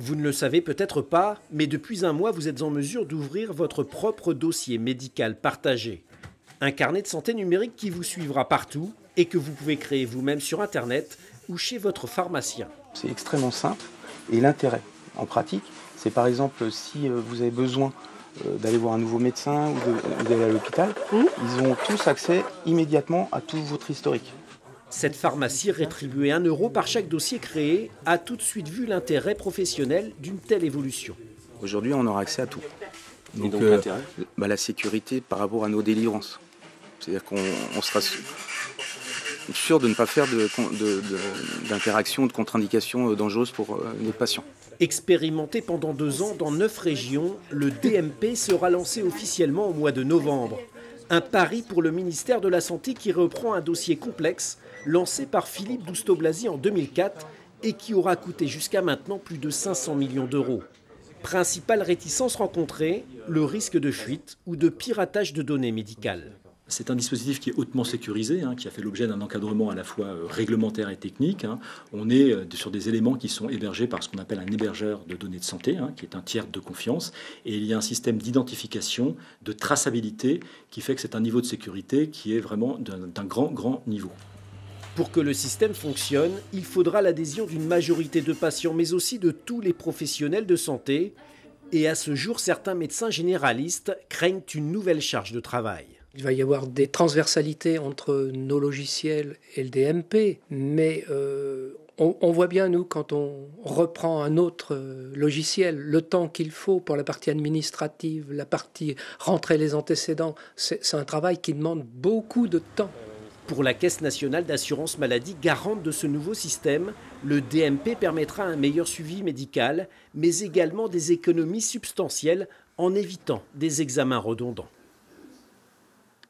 Vous ne le savez peut-être pas, mais depuis un mois, vous êtes en mesure d'ouvrir votre propre dossier médical partagé. Un carnet de santé numérique qui vous suivra partout et que vous pouvez créer vous-même sur Internet ou chez votre pharmacien. C'est extrêmement simple et l'intérêt en pratique, c'est par exemple si vous avez besoin d'aller voir un nouveau médecin ou d'aller à l'hôpital, ils ont tous accès immédiatement à tout votre historique. Cette pharmacie, rétribuée 1 € par chaque dossier créé, a tout de suite vu l'intérêt professionnel d'une telle évolution. Aujourd'hui, on aura accès à tout. Donc l'intérêt la sécurité par rapport à nos délivrances. C'est-à-dire qu'on sera sûr de ne pas faire d'interaction, de contre-indication dangereuse pour les patients. Expérimenté pendant 2 ans dans 9 régions, le DMP sera lancé officiellement au mois de novembre. Un pari pour le ministère de la Santé qui reprend un dossier complexe lancé par Philippe Douste-Blazy en 2004 et qui aura coûté jusqu'à maintenant plus de 500 millions d'euros. Principale réticence rencontrée, le risque de fuite ou de piratage de données médicales. C'est un dispositif qui est hautement sécurisé, qui a fait l'objet d'un encadrement à la fois réglementaire et technique. On est sur des éléments qui sont hébergés par ce qu'on appelle un hébergeur de données de santé, qui est un tiers de confiance. Et il y a un système d'identification, de traçabilité, qui fait que c'est un niveau de sécurité qui est vraiment d'un grand niveau. Pour que le système fonctionne, il faudra l'adhésion d'une majorité de patients, mais aussi de tous les professionnels de santé. Et à ce jour, certains médecins généralistes craignent une nouvelle charge de travail. Il va y avoir des transversalités entre nos logiciels et le DMP, mais on voit bien, nous, quand on reprend un autre logiciel, le temps qu'il faut pour la partie administrative, la partie rentrer les antécédents, c'est un travail qui demande beaucoup de temps. Pour la Caisse nationale d'assurance maladie, garante de ce nouveau système, le DMP permettra un meilleur suivi médical, mais également des économies substantielles en évitant des examens redondants.